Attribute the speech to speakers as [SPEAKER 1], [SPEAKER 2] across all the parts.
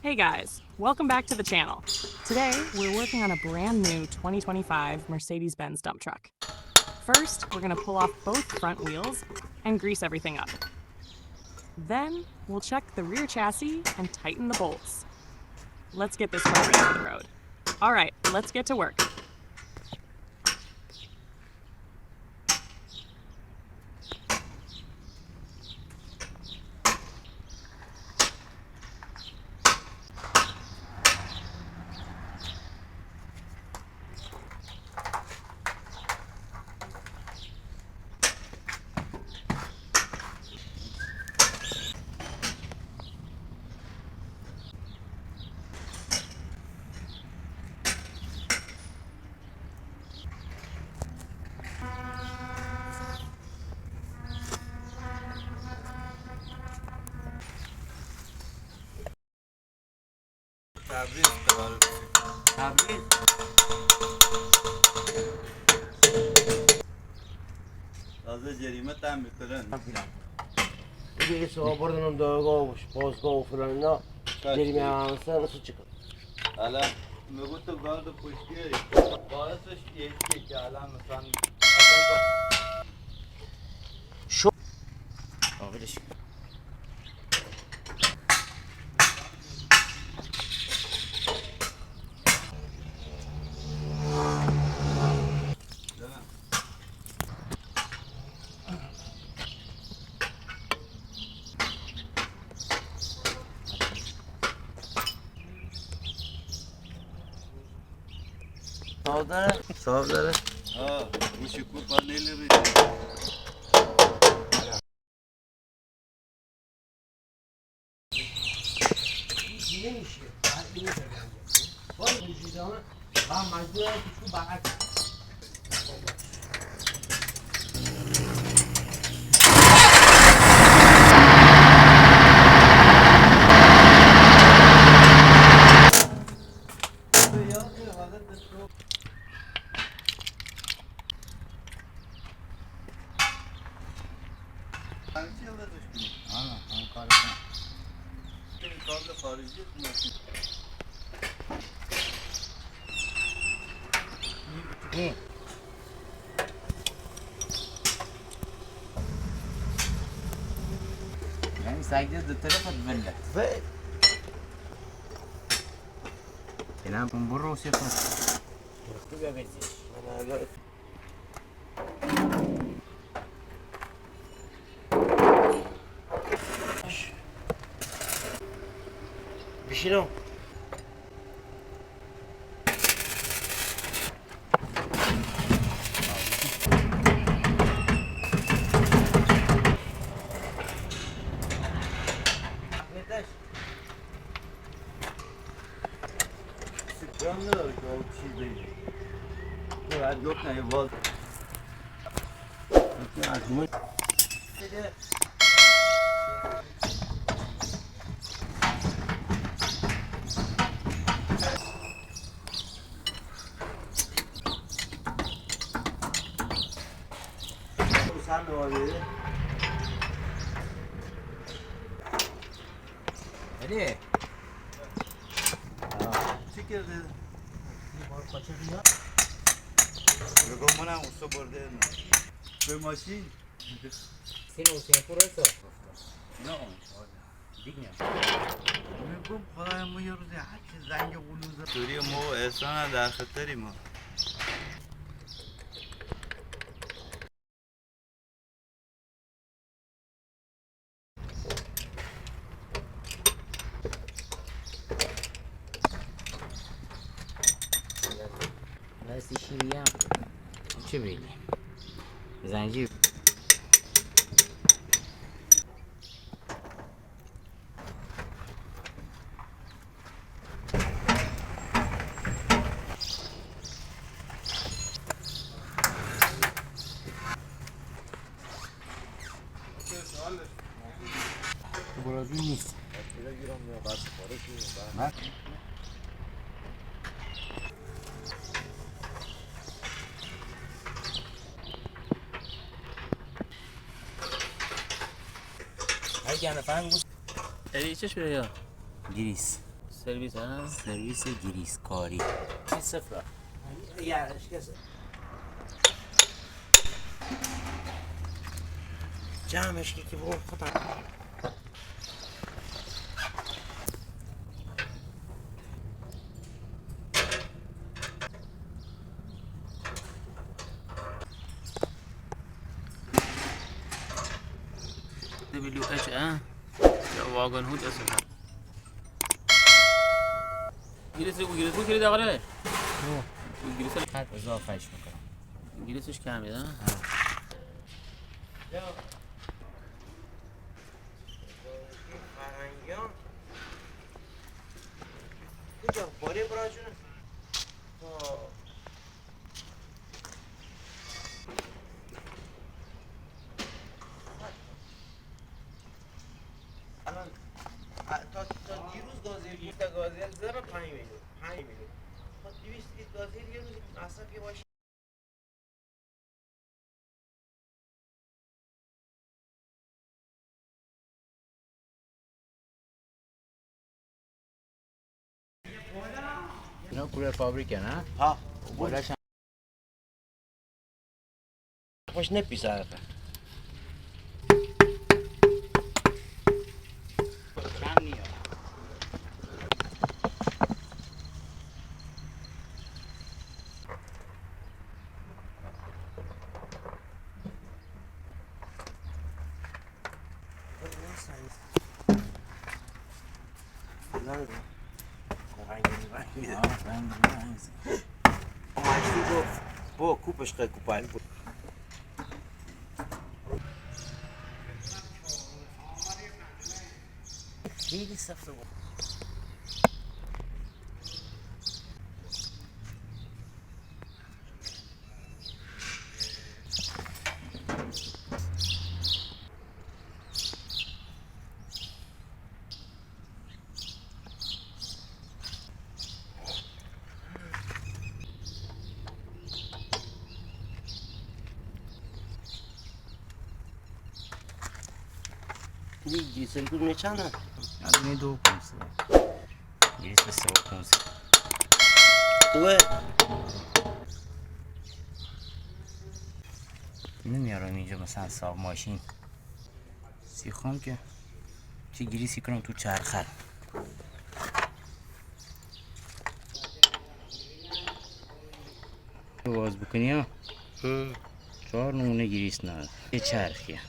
[SPEAKER 1] Hey guys, welcome back to the channel. Today, we're working on a brand new 2025 Mercedes-Benz dump truck. First, we're gonna pull off both front wheels and grease everything up. Then, we'll check the rear chassis and tighten the bolts. Let's get this truck ready for the road. All right, let's get to work.
[SPEAKER 2] تبریز تازه جریمه تم میکنن
[SPEAKER 3] دیگه صبح بردنم دادگاه و بازگاه و فلان اینا جریمه همسه نسو چیکار
[SPEAKER 2] حالا میگو تو گارد پشتی باعثش یکیه که الان مثلا
[SPEAKER 3] شو آقلش
[SPEAKER 2] صاف داره؟ ها این شکو پانیل رو
[SPEAKER 3] نمیشه باید وجودانه و مجبوره که تو بقید
[SPEAKER 4] يعني سايدة التلفت بنده
[SPEAKER 3] و
[SPEAKER 4] هنا بنبره وسيفه
[SPEAKER 3] تو بیا بریزیش بشینم
[SPEAKER 2] سکران نداره که اون چیز بگیری باید گفتن یه باز
[SPEAKER 3] سر نوالیده
[SPEAKER 4] عليه
[SPEAKER 2] چی کرده؟ بگو منم اوستا برده نه به ماشین
[SPEAKER 4] سينو وسيفو رأسه
[SPEAKER 2] نه
[SPEAKER 4] ديجنا
[SPEAKER 2] میگم خدای ما یه روزی هرچی زنگ قلوزه توری ما و احسان در خطریم ما
[SPEAKER 4] بس شيريا شو بيلي زنجير برازيل نيست هاي كان فاهم
[SPEAKER 5] Eriçe şuraya.
[SPEAKER 4] Giriz. سرویس ها؟ سرویس گریسکاری چی صفره؟
[SPEAKER 3] یارش کسی جمعش که با خودم
[SPEAKER 4] WH ها؟ یا واگن هود اسمه گریس کلی داخله؟ گریس خط اضافهش میکنم گریسش کمیه ها؟
[SPEAKER 3] فرنگیان کجا؟ باره براجونه؟ الان تا دیروز گازیر گفته گازیر زره 5 میلیون 5 میلیون تا 200 لیتر گازیر یه روز مصرف یه باشه
[SPEAKER 4] اینا کولر فابریکه نه؟
[SPEAKER 3] ها
[SPEAKER 4] بالاش
[SPEAKER 3] خوش نپیسه
[SPEAKER 4] کم نیاد
[SPEAKER 3] ماشتی گفت با کوپش خیلی کوپایل بود خیلی سفته بود دیزل دونه چنده؟
[SPEAKER 4] دونه 2500 گریس به 3500
[SPEAKER 3] دوه
[SPEAKER 4] نمیارم اینجا مثلا صاحب ماشین سیخم که چی گریسی کنم تو چرخه تو باز بکنی ها 4 نمونه گریس نداره یه چرخیه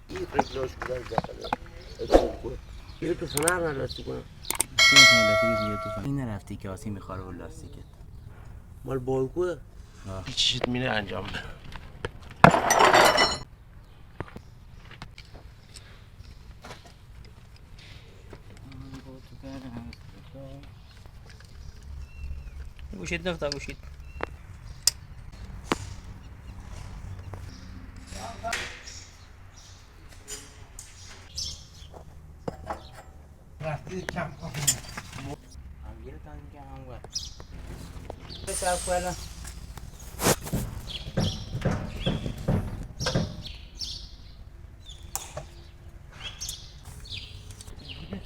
[SPEAKER 3] این رگلاش کدای داخله اکسل کنه یه تو فنر نرستی کنه
[SPEAKER 4] این نرفتی که آسی میخواره با لاستیکت
[SPEAKER 3] مال بالگوه چیشت مینه انجام بده
[SPEAKER 4] گوشید نفتا گوشید
[SPEAKER 3] رفتی کم کافی
[SPEAKER 4] هم گیرتان که هم وقت بسر کنم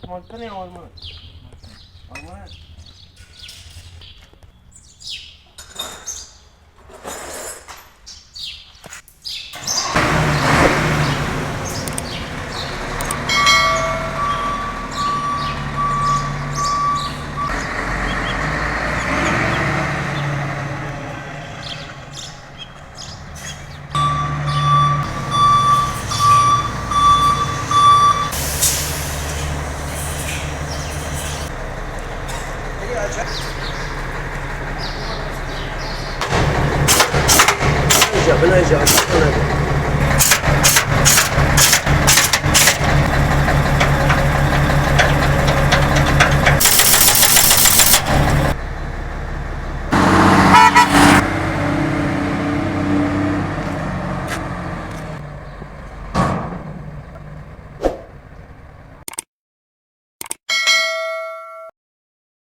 [SPEAKER 3] مالکنه آلمان